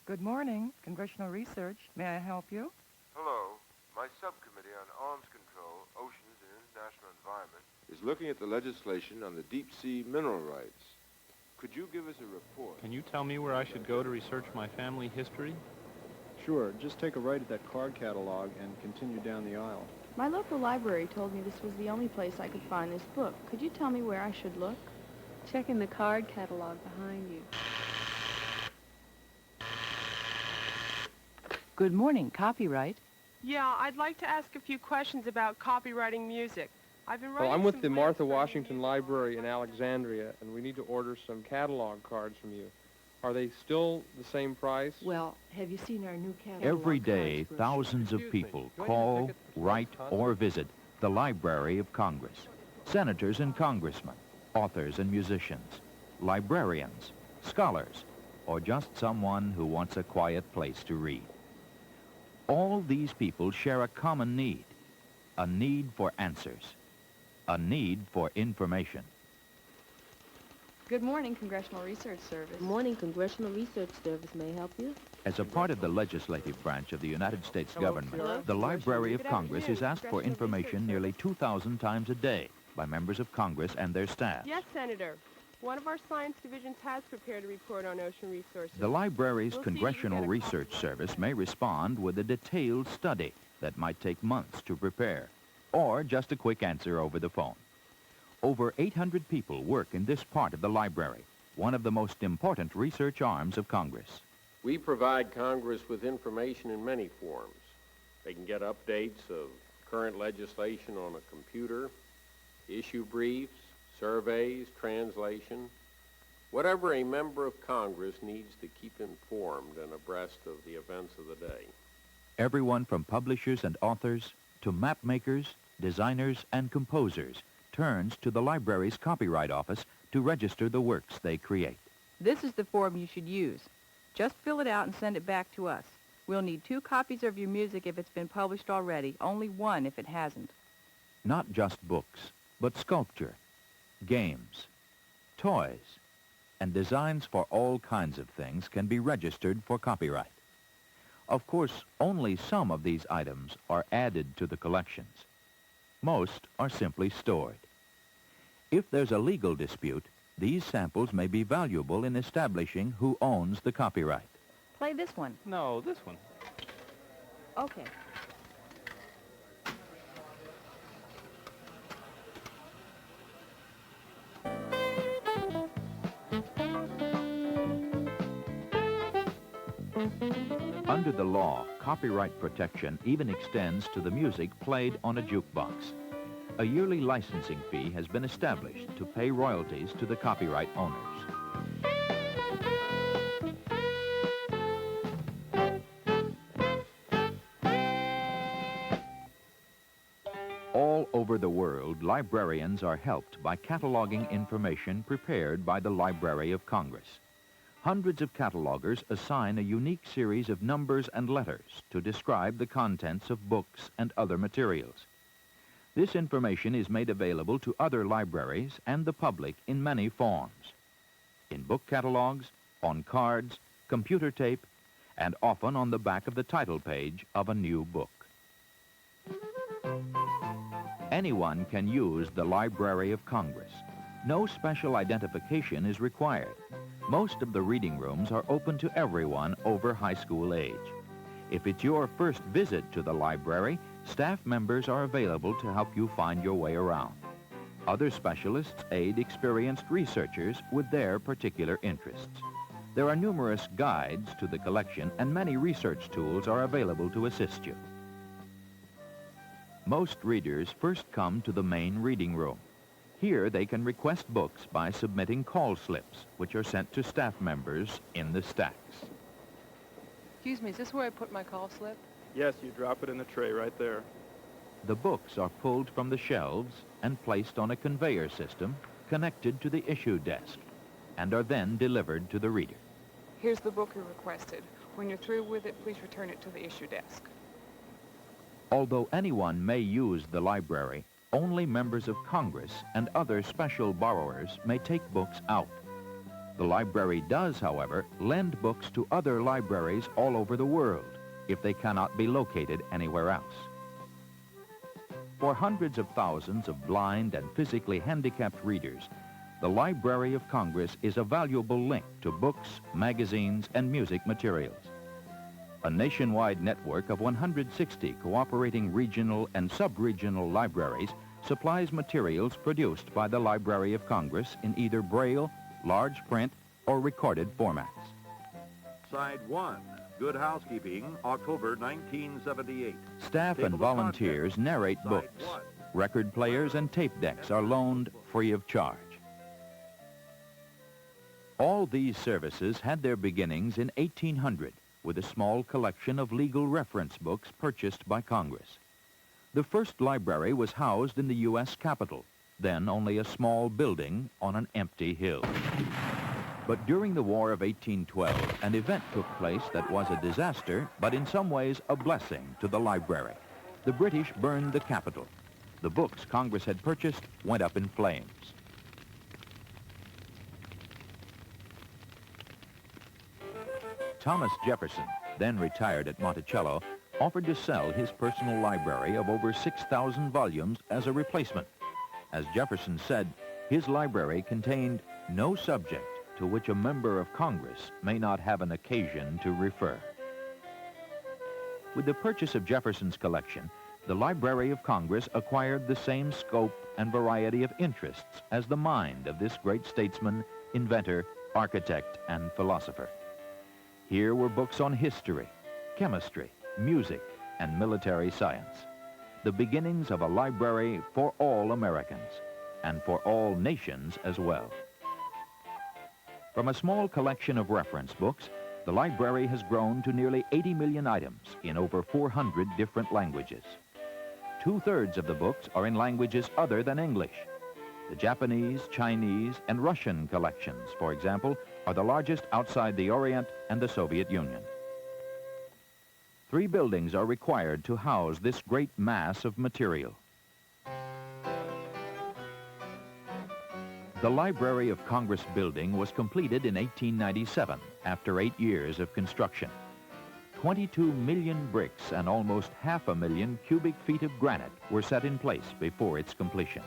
Good morning, Congressional Research. May I help you? Hello. My subcommittee on arms control, oceans, and international environment is looking at the legislation on the deep-sea mineral rights. Could you give us a report? Can you tell me where I should go to research my family history? Sure, just take a right at that card catalog and continue down the aisle. My local library told me this was the only place I could find this book. Could you tell me where I should look? Check in the card catalog behind you. Good morning, copyright. Yeah, I'd like to ask a few questions about copywriting music. I've been writing Well, I'm with some the plans Martha for a new Washington music Library in song. Alexandria, and we need to order some catalog cards from you. Are they still the same price? Well, have you seen our new catalog? Every day, cards brochure? thousands of people call, write, or visit the Library of Congress. Senators and congressmen, authors and musicians, librarians, scholars, or just someone who wants a quiet place to read. All these people share a common need for answers, a need for information. Good morning, Congressional Research Service. Good morning, Congressional Research Service. May I help you? As a part of the legislative branch of the United States government, Hello? the Library of Good Congress is afternoon, asked for Congressional information Research nearly 2,000 times a day by members of Congress and their staff. Yes, Senator. One of our science divisions has prepared a report on ocean resources. The library's We'll see that you Congressional get a Research copy. Service may respond with a detailed study that might take months to prepare, or just a quick answer over the phone. Over 800 people work in this part of the library, one of the most important research arms of Congress. We provide Congress with information in many forms. They can get updates of current legislation on a computer, issue briefs, surveys, translation, whatever a member of Congress needs to keep informed and abreast of the events of the day. Everyone from publishers and authors to map makers, designers, and composers turns to the library's copyright office to register the works they create. This is the form you should use. Just fill it out and send it back to us. We'll need 2 copies of your music if it's been published already, only 1 if it hasn't. Not just books, but sculpture, games, toys, and designs for all kinds of things can be registered for copyright. Of course, only some of these items are added to the collections. Most are simply stored. If there's a legal dispute, these samples may be valuable in establishing who owns the copyright. Play this one. No, this one. Okay. Under the law, copyright protection even extends to the music played on a jukebox. A yearly licensing fee has been established to pay royalties to the copyright owners. All over the world, librarians are helped by cataloging information prepared by the Library of Congress. Hundreds of catalogers assign a unique series of numbers and letters to describe the contents of books and other materials. This information is made available to other libraries and the public in many forms. In book catalogs, on cards, computer tape, and often on the back of the title page of a new book. Anyone can use the Library of Congress. No special identification is required. Most of the reading rooms are open to everyone over high school age. If it's your first visit to the library, staff members are available to help you find your way around. Other specialists aid experienced researchers with their particular interests. There are numerous guides to the collection, and many research tools are available to assist you. Most readers first come to the main reading room. Here they can request books by submitting call slips, which are sent to staff members in the stacks. Excuse me, is this where I put my call slip? Yes, you drop it in the tray right there. The books are pulled from the shelves and placed on a conveyor system connected to the issue desk, and are then delivered to the reader. Here's the book you requested. When you're through with it, please return it to the issue desk. Although anyone may use the library, only members of Congress and other special borrowers may take books out. The library does, however, lend books to other libraries all over the world if they cannot be located anywhere else. For hundreds of thousands of blind and physically handicapped readers, the Library of Congress is a valuable link to books, magazines, and music materials. A nationwide network of 160 cooperating regional and sub-regional libraries supplies materials produced by the Library of Congress in either Braille, large print, or recorded formats. Side 1, Good Housekeeping, October 1978. Staff and volunteers narrate books. Record players and tape decks are loaned free of charge. All these services had their beginnings in 1800 with a small collection of legal reference books purchased by Congress. The first library was housed in the U.S. Capitol, then only a small building on an empty hill. But during the War of 1812, an event took place that was a disaster, but in some ways a blessing to the library. The British burned the Capitol. The books Congress had purchased went up in flames. Thomas Jefferson, then retired at Monticello, offered to sell his personal library of over 6,000 volumes as a replacement. As Jefferson said, his library contained no subject to which a member of Congress may not have an occasion to refer. With the purchase of Jefferson's collection, the Library of Congress acquired the same scope and variety of interests as the mind of this great statesman, inventor, architect, and philosopher. Here were books on history, chemistry, music, and military science, the beginnings of a library for all Americans, and for all nations as well. From a small collection of reference books, the library has grown to nearly 80 million items in over 400 different languages. 2/3 of the books are in languages other than English. The Japanese, Chinese, and Russian collections, for example, are the largest outside the Orient and the Soviet Union. 3 buildings are required to house this great mass of material. The Library of Congress building was completed in 1897 after 8 years of construction. 22 million bricks and almost 500,000 cubic feet of granite were set in place before its completion.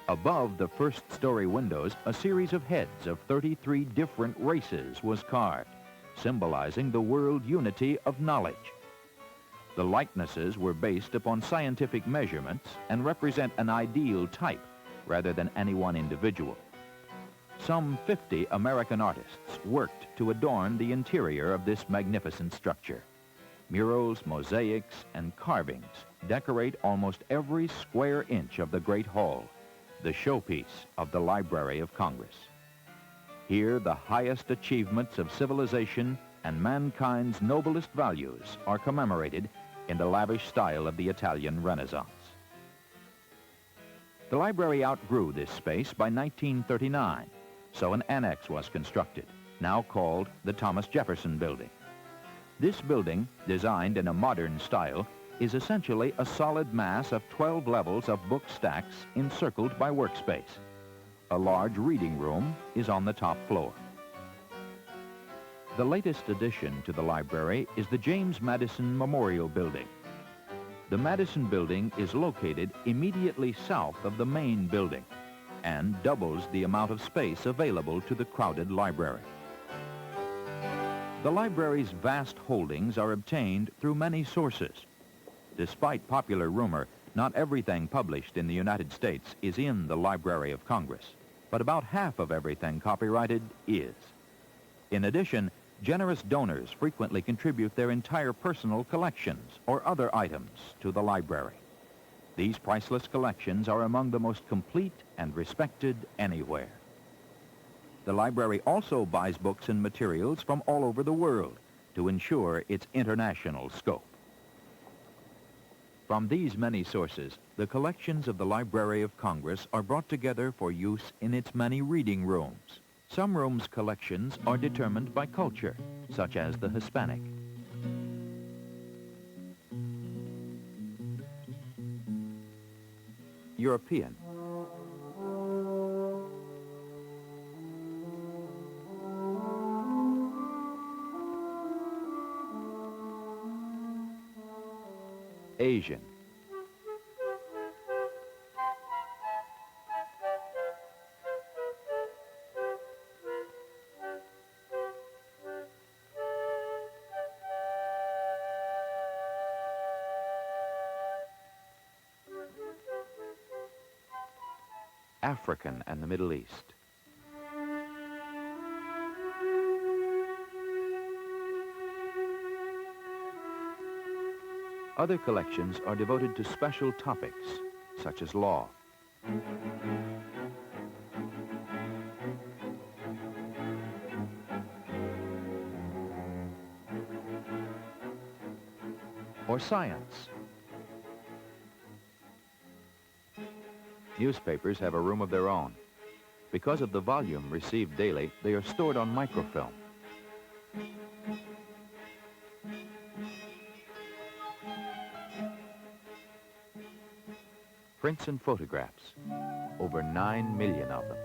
Above the first-story windows, a series of heads of 33 different races was carved, symbolizing the world unity of knowledge. The likenesses were based upon scientific measurements and represent an ideal type rather than any one individual. Some 50 American artists worked to adorn the interior of this magnificent structure. Murals, mosaics, and carvings decorate almost every square inch of the Great Hall, the showpiece of the Library of Congress. Here, the highest achievements of civilization and mankind's noblest values are commemorated in the lavish style of the Italian Renaissance. The library outgrew this space by 1939, so an annex was constructed, now called the Thomas Jefferson Building. This building, designed in a modern style, is essentially a solid mass of 12 levels of book stacks encircled by workspace. A large reading room is on the top floor. The latest addition to the library is the James Madison Memorial Building. The Madison Building is located immediately south of the main building and doubles the amount of space available to the crowded library. The library's vast holdings are obtained through many sources. Despite popular rumor, not everything published in the United States is in the Library of Congress, but about half of everything copyrighted is. In addition, generous donors frequently contribute their entire personal collections or other items to the library. These priceless collections are among the most complete and respected anywhere. The library also buys books and materials from all over the world to ensure its international scope. From these many sources, the collections of the Library of Congress are brought together for use in its many reading rooms. Some rooms' collections are determined by culture, such as the Hispanic. European. Asian. African and the Middle East. Other collections are devoted to special topics, such as law. Or science. Newspapers have a room of their own. Because of the volume received daily, they are stored on microfilm. Prints and photographs, over 9 million of them.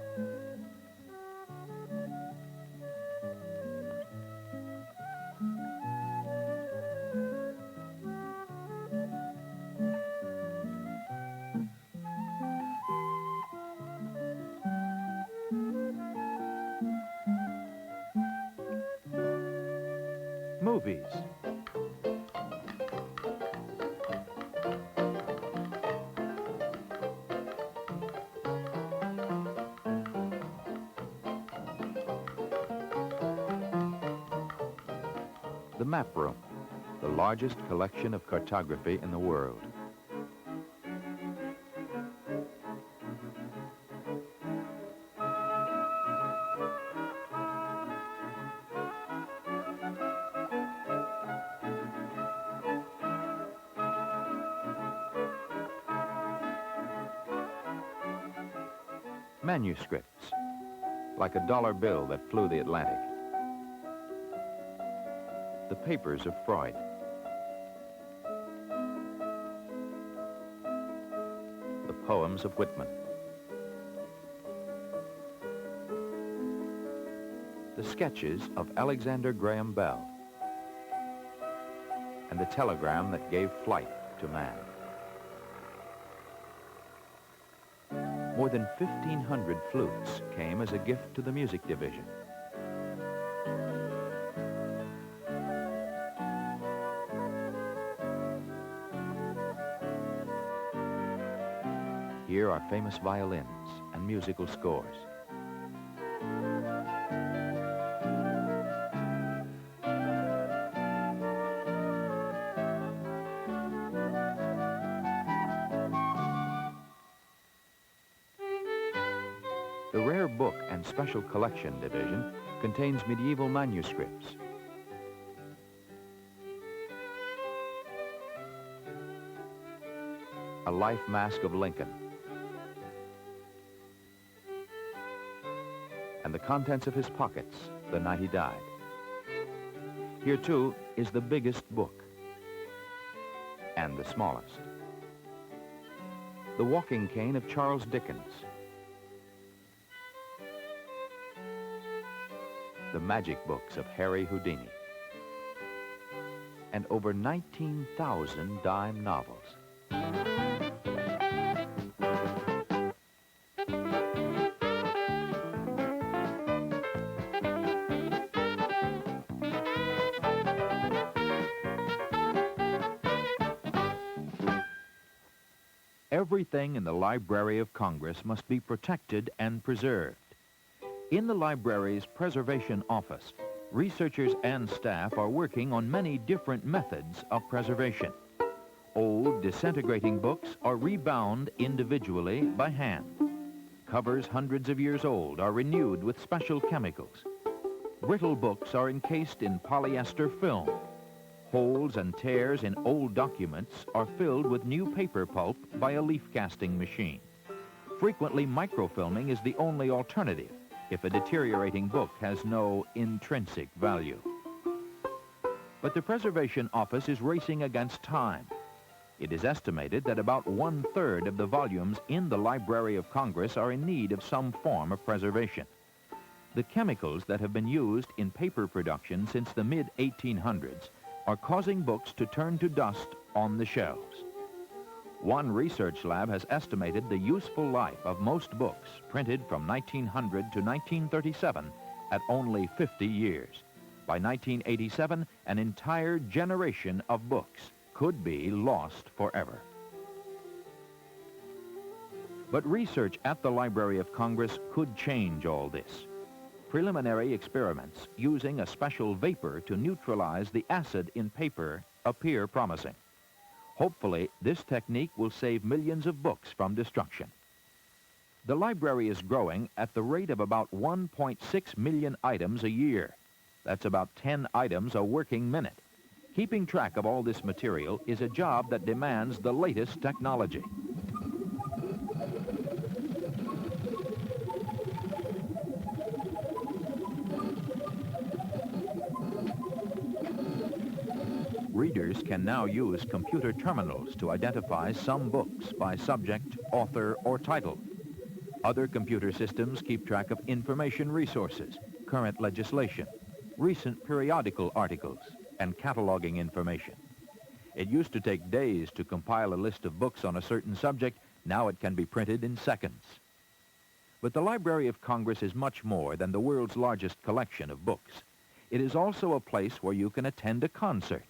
Movies. The map room, the largest collection of cartography in the world. Manuscripts, like a dollar bill that flew the Atlantic. The papers of Freud. The poems of Whitman. The sketches of Alexander Graham Bell. And the telegram that gave flight to man. More than 1,500 flutes came as a gift to the music division. Here are famous violins and musical scores. The Rare Book and Special Collection Division contains medieval manuscripts. A life mask of Lincoln. And the contents of his pockets the night he died. Here, too, is the biggest book. And the smallest. The walking cane of Charles Dickens. The magic books of Harry Houdini. And over 19,000 dime novels. Everything in the Library of Congress must be protected and preserved. In the library's preservation office, researchers and staff are working on many different methods of preservation. Old, disintegrating books are rebound individually by hand. Covers hundreds of years old are renewed with special chemicals. Brittle books are encased in polyester film. Holes and tears in old documents are filled with new paper pulp by a leaf casting machine. Frequently, microfilming is the only alternative if a deteriorating book has no intrinsic value. But the Preservation Office is racing against time. It is estimated that about 1/3 of the volumes in the Library of Congress are in need of some form of preservation. The chemicals that have been used in paper production since the mid-1800s are causing books to turn to dust on the shelves. One research lab has estimated the useful life of most books printed from 1900 to 1937 at only 50 years. By 1987, an entire generation of books could be lost forever. But research at the Library of Congress could change all this. Preliminary experiments using a special vapor to neutralize the acid in paper appear promising. Hopefully, this technique will save millions of books from destruction. The library is growing at the rate of about 1.6 million items a year. That's about 10 items a working minute. Keeping track of all this material is a job that demands the latest technology. Readers can now use computer terminals to identify some books by subject, author, or title. Other computer systems keep track of information resources, current legislation, recent periodical articles, and cataloging information. It used to take days to compile a list of books on a certain subject. Now it can be printed in seconds. But the Library of Congress is much more than the world's largest collection of books. It is also a place where you can attend a concert.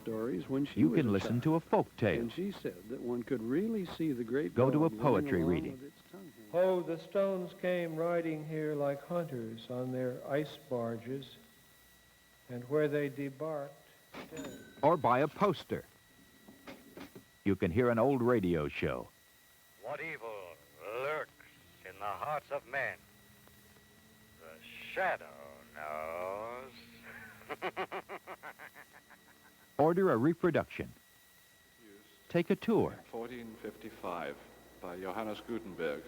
Stories when she you was can a listen child. to a folk tale. And she said that one could really see the great Go to a dog poetry running along reading. with its tongue hanging. Oh, the stones came riding here like hunters on their ice barges, and where they debarked, dead. Or buy a poster. You can hear an old radio show. What evil lurks in the hearts of men? The shadow knows. Order a reproduction. Take a tour. 1455 by Johannes Gutenberg,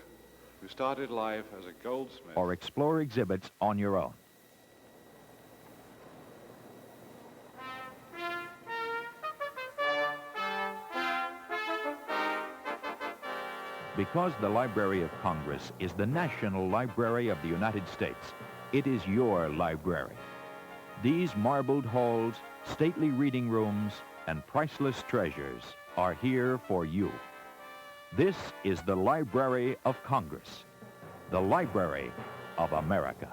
who started life as a goldsmith. Or explore exhibits on your own. Because the Library of Congress is the National Library of the United States, it is your library. These marbled halls, stately reading rooms, and priceless treasures are here for you. This is the Library of Congress, the Library of America.